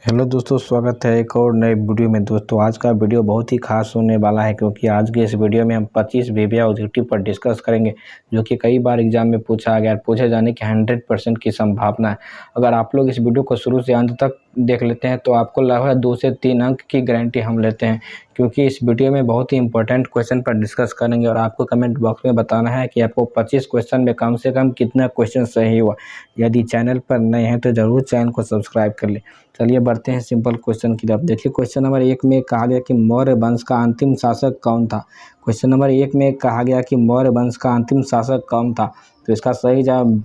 Hello दोस्तों, स्वागत है एक और नए वीडियो में। दोस्तों आज का वीडियो बहुत ही खास होने वाला है क्योंकि आज के इस वीडियो में हम 25 वीवीआई ऑब्जेक्टिव पर डिस्कस करेंगे जो कि कई बार एग्जाम में पूछा गया है, पूछे जाने की 100% की संभावना है। अगर आप लोग इस वीडियो को शुरू से अंत तक देख लेते हैं तो आपको लगभग 2 से 3 अंक की गारंटी हम लेते हैं क्योंकि इस वीडियो में बहुत ही इंपॉर्टेंट क्वेश्चन पर डिस्कस करेंगे और आपको कमेंट बॉक्स में बताना है कि आपको 25 क्वेश्चन में कम से कम कितना क्वेश्चन सही हुआ। यदि चैनल पर नए हैं तो ज़रूर चैनल को सब्सक्राइब कर ले। चलिए बढ़ते हैं सिंपल क्वेश्चन की तरफ। देखिए क्वेश्चन नंबर 1 में कहा गया कि मौर्य वंश का अंतिम शासक कौन था। क्वेश्चन नंबर 1 में कहा गया कि मौर्य वंश का अंतिम शासक कौन था, तो इसका सही जवाब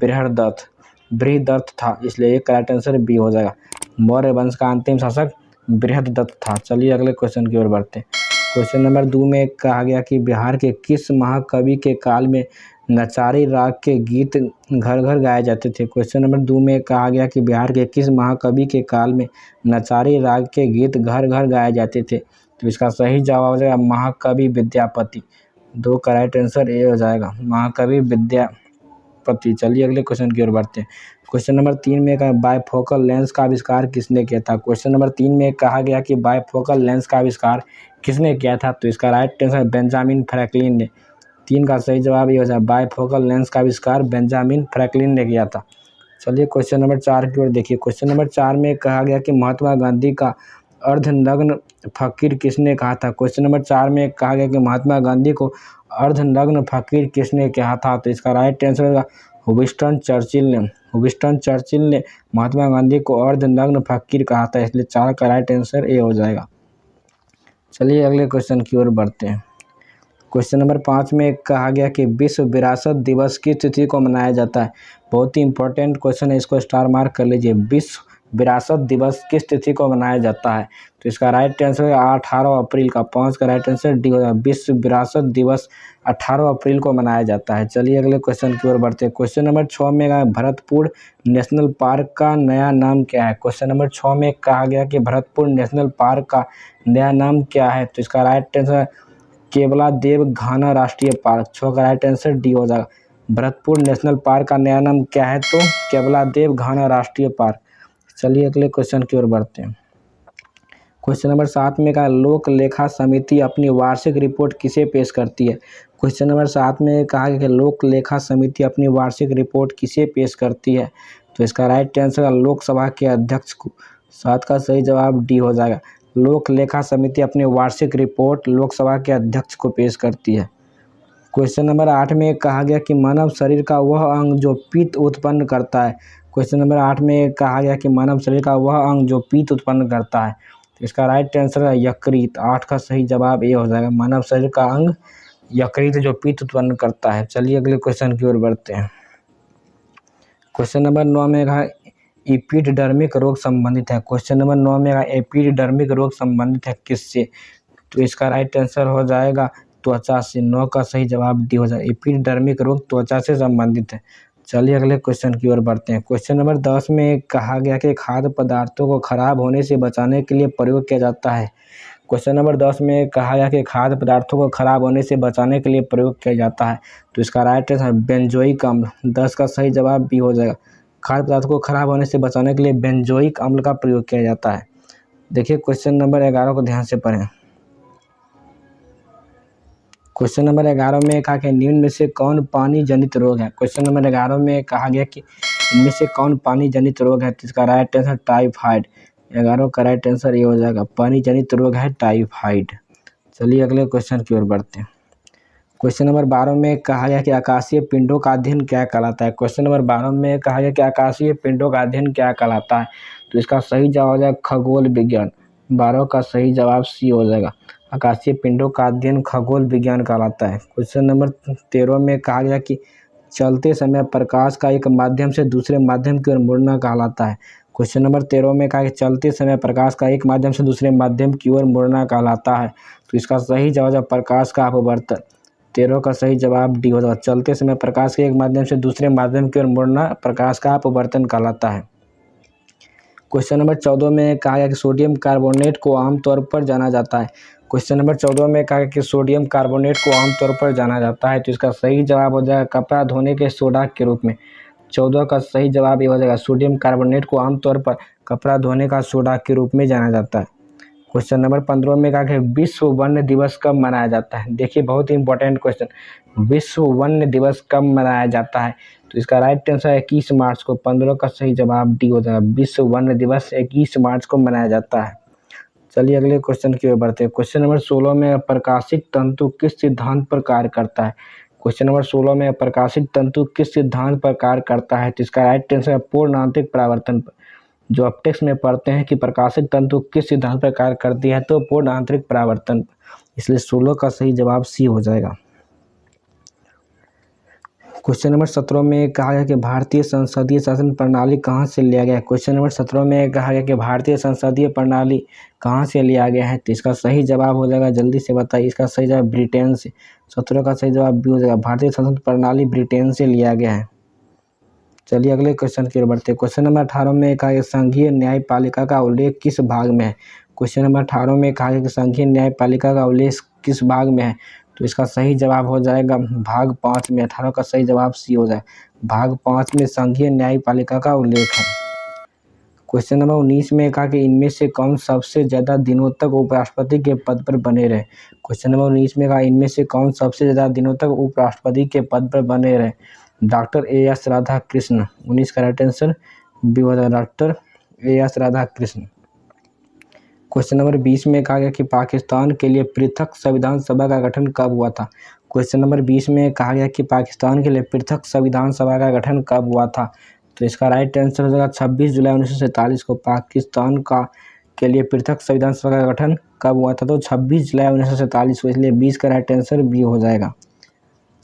बृहदत्त था, इसलिए एक करेक्ट आंसर बी हो जाएगा। मौर्य वंश का अंतिम शासक बृहदत्त था। चलिए अगले क्वेश्चन की ओर बढ़ते हैं। क्वेश्चन नंबर 2 में कहा गया कि बिहार के किस महाकवि के काल में नचारी राग के गीत घर घर गाए जाते थे। क्वेश्चन नंबर 2 में कहा गया कि बिहार के किस महाकवि के काल में नचारी राग के गीत घर घर गाए जाते थे, तो इसका सही जवाब हो जाएगा महाकवि विद्यापति। 2 करेक्ट आंसर ए हो जाएगा, महाकवि विद्यापति। चलिए अगले क्वेश्चन की ओर बढ़ते हैं। क्वेश्चन नंबर 3 में कहा बायफोकल लेंस का आविष्कार किसने किया था। क्वेश्चन नंबर 3 में कहा गया कि बायफोकल लेंस का आविष्कार किसने किया था, तो इसका राइट आंसर बेंजामिन फ्रैंकलिन ने। 3 का सही जवाब ये हो जाए, बायफोकल लेंस का आविष्कार बेंजामिन फ्रैंकलिन ने किया था। चलिए क्वेश्चन नंबर 4 की ओर देखिए। क्वेश्चन नंबर 4 में कहा गया कि महात्मा गांधी का अर्धनग्न फकीर किसने कहा था। क्वेश्चन नंबर 4 में कहा गया कि महात्मा गांधी को अर्धनग्न फकीर किसने कहा था, तो इसका राइट आंसर होगा विंस्टन चर्चिल ने महात्मा गांधी को अर्धनग्न फकीर कहा था, इसलिए 4 का राइट आंसर ए हो जाएगा। चलिए अगले क्वेश्चन की ओर बढ़ते हैं। क्वेश्चन नंबर 5 में कहा गया कि विश्व विरासत दिवस किस तिथि को मनाया जाता है। बहुत ही इंपॉर्टेंट क्वेश्चन है, इसको स्टार मार्क कर लीजिए। विश्व विरासत दिवस किस तिथि को मनाया जाता है, तो इसका राइट आंसर है 18 अप्रैल का। 5 का राइट आंसर डी होगा, विश्व विरासत दिवस 18 अप्रैल को मनाया जाता है। चलिए अगले क्वेश्चन की ओर बढ़ते हैं। क्वेश्चन नंबर 6 में भरतपुर नेशनल पार्क का नया नाम क्या है। क्वेश्चन नंबर 6 में कहा गया कि भरतपुर नेशनल पार्क का नया नाम क्या है, तो इसका राइट आंसर केवलादेव घाना राष्ट्रीय पार्क। 6 का राइट आंसर डी हो जाएगा। भरतपुर नेशनल पार्क का नया नाम क्या है, तो केवलादेव घाना राष्ट्रीय पार्क। चलिए अगले क्वेश्चन की ओर बढ़ते हैं। क्वेश्चन नंबर 7 में कहा लोक लेखा समिति अपनी वार्षिक रिपोर्ट किसे पेश करती है। क्वेश्चन नंबर 7 में कहा गया कि लोक लेखा समिति अपनी वार्षिक रिपोर्ट किसे पेश करती है, तो इसका राइट आंसर लोकसभा के अध्यक्ष को। 7 का सही जवाब डी हो जाएगा, लोक लेखा समिति अपनी वार्षिक रिपोर्ट लोकसभा के अध्यक्ष को पेश करती है। क्वेश्चन नंबर 8 में कहा गया कि मानव शरीर का वह अंग जो पित्त उत्पन्न करता है। क्वेश्चन नंबर 8 में कहा गया कि मानव शरीर का वह अंग जो पित्त उत्पन्न करता है, तो इसका राइट आंसर है यकृत। 8 का सही जवाब ये हो जाएगा, मानव शरीर का अंग यकृत जो पित्त उत्पन्न करता है। चलिए अगले क्वेश्चन की ओर बढ़ते हैं। क्वेश्चन नंबर 9 में कहा एपिडर्मिक रोग संबंधित है। क्वेश्चन नंबर 9 में एपिडर्मिक रोग संबंधित है किससे, तो इसका राइट आंसर हो जाएगा त्वचा से। 9 का सही जवाब डी हो जाएगा, एपिडर्मिक रोग त्वचा से संबंधित है। चलिए अगले क्वेश्चन की ओर बढ़ते हैं। क्वेश्चन नंबर 10 में कहा गया कि खाद्य पदार्थों को खराब होने से बचाने के लिए प्रयोग किया जाता है। क्वेश्चन नंबर 10 में कहा गया कि खाद्य पदार्थों को खराब होने से बचाने के लिए प्रयोग किया जाता है, तो इसका राइट आंसर बेंजोइक अम्ल। 10 का सही जवाब बी हो जाएगा, खाद्य पदार्थों को खराब होने से बचाने के लिए बेंजोइक अम्ल का प्रयोग किया जाता है। देखिए क्वेश्चन नंबर 11 को ध्यान से पढ़ें। क्वेश्चन नंबर 11 में कहा कि निम्न में से कौन पानी जनित रोग है। क्वेश्चन नंबर 11 में कहा गया कि इनमें से कौन पानी जनित रोग है, तो इसका राइट आंसर टाइफाइड। 11 का राइट आंसर ये हो जाएगा, पानी जनित रोग है टाइफाइड। चलिए अगले क्वेश्चन की ओर बढ़ते हैं। क्वेश्चन नंबर 12 में कहा गया कि आकाशीय पिंडों का अध्ययन क्या कहलाता है। क्वेश्चन नंबर 12 में कहा गया कि आकाशीय पिंडों का अध्ययन क्या कहलाता है, तो इसका सही जवाब हो जाएगा खगोल विज्ञान। 12 का सही जवाब सी हो जाएगा, आकाशीय पिंडों का अध्ययन खगोल विज्ञान कहलाता है। क्वेश्चन नंबर 13 में कहा गया कि चलते समय प्रकाश का एक माध्यम से दूसरे माध्यम की ओर मुड़ना कहलाता है। क्वेश्चन नंबर 13 में कहा कि चलते समय प्रकाश का एक माध्यम से दूसरे माध्यम की ओर मुड़ना कहलाता है, तो इसका सही जवाब है प्रकाश का अपवर्तन। 13 का सही जवाब डी हो जाएगा, चलते समय प्रकाश के एक माध्यम से दूसरे माध्यम की ओर मुड़ना प्रकाश का अपवर्तन कहलाता है। क्वेश्चन नंबर 14 में कहा गया कि सोडियम कार्बोनेट को आमतौर पर जाना जाता है। क्वेश्चन नंबर 14 में कहा गया कि सोडियम कार्बोनेट को आमतौर पर जाना जाता है, तो इसका सही जवाब हो जाएगा कपड़ा धोने के सोडा के रूप में। 14 का सही जवाब ये हो जाएगा, सोडियम कार्बोनेट को आमतौर पर कपड़ा धोने का सोडा के रूप में जाना जाता है। क्वेश्चन नंबर 15 में कहा कि विश्व वन्य दिवस कब मनाया जाता है। देखिए बहुत ही इंपॉर्टेंट क्वेश्चन, विश्व वन्य दिवस कब मनाया जाता है। तो इसका राइट आंसर है 21 मार्च को। 15 का सही जवाब डी हो जाएगा। विश्व वन्य दिवस 21 मार्च को मनाया जाता है। चलिए अगले क्वेश्चन की ओर बढ़ते हैं। क्वेश्चन नंबर 16 में प्रकाशिक तंतु किस सिद्धांत पर कार्य करता है। क्वेश्चन नंबर 16 में प्रकाशिक तंतु किस सिद्धांत पर कार्य करता है। तो इसका राइट आंसर है पूर्ण आंतरिक परावर्तन पर। जो आप टेक्स्ट में पढ़ते हैं कि प्रकाशिक तंतु किस सिद्धांत पर कार्य करती है, तो पूर्ण आंतरिक परावर्तन पर, इसलिए 16 का सही जवाब सी हो जाएगा। क्वेश्चन नंबर 17 में कहा गया कि भारतीय संसदीय शासन प्रणाली कहाँ से लिया गया है। क्वेश्चन नंबर 17 में कहा गया कि भारतीय संसदीय प्रणाली कहाँ से लिया गया है। तो इसका सही जवाब हो जाएगा, जल्दी से बताइए। इसका सही जवाब ब्रिटेन से। 17 का सही जवाब बी हो जाएगा। भारतीय संसदीय प्रणाली ब्रिटेन से लिया गया है। चलिए अगले क्वेश्चन की ओर बढ़ते हैं। क्वेश्चन नंबर 18 में कहा गया संघीय न्यायपालिका का उल्लेख किस भाग में है। क्वेश्चन नंबर 18 में कहा गया कि संघीय न्यायपालिका का उल्लेख किस भाग में है। तो इसका सही जवाब हो जाएगा भाग 5 में। 18 का सही जवाब सी हो जाएगा। भाग 5 में संघीय न्यायपालिका का उल्लेख है। क्वेश्चन नंबर 19 में कहा कि इनमें से कौन सबसे ज़्यादा दिनों तक उपराष्ट्रपति के पद पर बने रहे। क्वेश्चन नंबर 19 में कहा इनमें से कौन सबसे ज़्यादा दिनों तक उपराष्ट्रपति के पद पर बने रहे। Doctor AS. राधाकृष्णन। 19 का राइट आंसर बी हो जाएगा, doctor AS. Radhakrishnan. Question number 20 में कहा गया कि पाकिस्तान के लिए पृथक संविधान सभा का गठन कब हुआ था। क्वेश्चन नंबर 20 में कहा गया कि पाकिस्तान के लिए पृथक संविधान सभा का गठन कब हुआ था। तो इसका राइट आंसर हो जाएगा 26 जुलाई 1947 को पाकिस्तान का के लिए पृथक संविधान सभा का गठन कब हुआ था। तो 26 जुलाई 1947 को, इसलिए 20 का राइट आंसर बी हो जाएगा।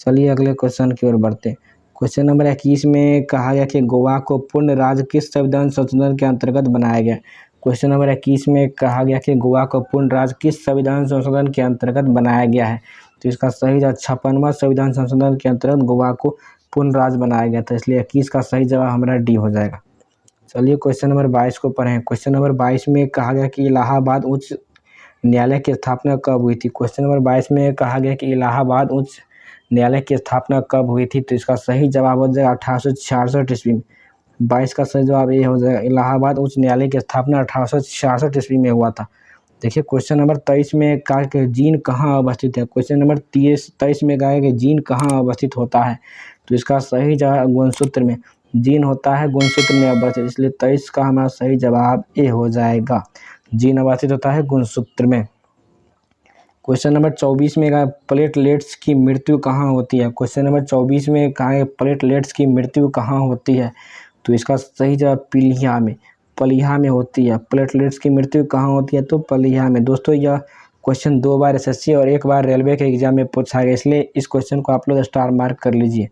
चलिए अगले क्वेश्चन की ओर बढ़ते हैं। क्वेश्चन नंबर 21 में कहा गया कि गोवा को पूर्ण राज्य किस संविधान संशोधन के अंतर्गत बनाया गया। क्वेश्चन नंबर 21 में कहा गया कि गोवा को पूर्ण राज्य किस संविधान संशोधन के अंतर्गत बनाया गया है। तो इसका सही जवाब 56वां संविधान संशोधन के अंतर्गत गोवा को पूर्ण राज्य बनाया गया था, इसलिए 21 का सही जवाब हमारा डी हो जाएगा। चलिए क्वेश्चन नंबर 22 को पढ़ें। क्वेश्चन नंबर 22 में कहा गया कि इलाहाबाद उच्च न्यायालय की स्थापना कब हुई थी। क्वेश्चन नंबर 22 में कहा गया कि इलाहाबाद उच्च न्यायालय की स्थापना कब हुई थी। तो इसका सही जवाब हो जाएगा 1866 ईस्वी में। 22 का सही जवाब ये हो जाएगा, इलाहाबाद उच्च न्यायालय की स्थापना 1866 ईस्वी में हुआ था। देखिए क्वेश्चन नंबर 23 में कहा कि जीन कहाँ अवस्थित है। क्वेश्चन नंबर 23 में कहा है कि जीन कहाँ अवस्थित होता है। तो इसका सही जवाब गुणसूत्र में। जीन होता है गुणसूत्र में अवस्थित, इसलिए 23 का हमारा सही जवाब ए हो जाएगा। जीन अवस्थित होता है गुणसूत्र में। क्वेश्चन नंबर 24 में कहा प्लेटलेट्स की मृत्यु कहाँ होती है। क्वेश्चन नंबर 24 में कहा है प्लेटलेट्स की मृत्यु कहाँ होती है। तो इसका सही जवाब पलीहा में होती है। प्लेटलेट्स की मृत्यु कहाँ होती है, तो पलीहा में। दोस्तों यह क्वेश्चन 2 बार एसएससी और 1 बार रेलवे के एग्जाम में पूछा गया, इसलिए इस क्वेश्चन को आप लोग स्टार मार्क कर लीजिए।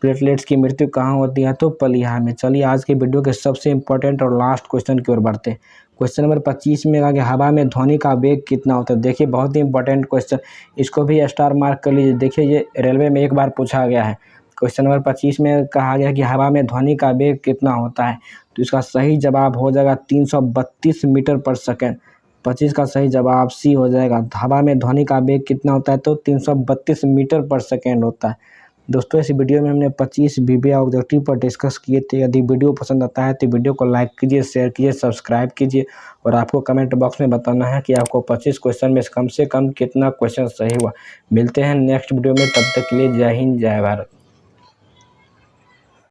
प्लेटलेट्स की मृत्यु कहाँ होती है, तो पलीहा में। चलिए आज के वीडियो के सबसे इंपॉर्टेंट और लास्ट क्वेश्चन की ओर बढ़ते हैं। क्वेश्चन नंबर 25 में कहा कि हवा में ध्वनि का वेग कितना होता है। देखिए बहुत ही इंपॉर्टेंट क्वेश्चन, इसको भी स्टार मार्क कर लीजिए। देखिए ये रेलवे में 1 बार पूछा गया है। क्वेश्चन नंबर 25 में कहा गया कि हवा में ध्वनि का वेग कितना होता है। तो इसका सही जवाब हो जाएगा 332 मीटर पर सेकेंड। 25 का सही जवाब सी हो जाएगा। हवा में ध्वनि का वेग कितना होता है, तो 332 मीटर पर सेकेंड होता है। दोस्तों इस वीडियो में हमने 25 वीवीआई ऑब्जेक्टिव पर डिस्कस किए थे। यदि वीडियो पसंद आता है तो वीडियो को लाइक कीजिए, शेयर कीजिए, सब्सक्राइब कीजिए और आपको कमेंट बॉक्स में बताना है कि आपको 25 क्वेश्चन में से कम कितना क्वेश्चन सही हुआ। मिलते हैं नेक्स्ट वीडियो में, तब तक के लिए जय हिंद जय भारत।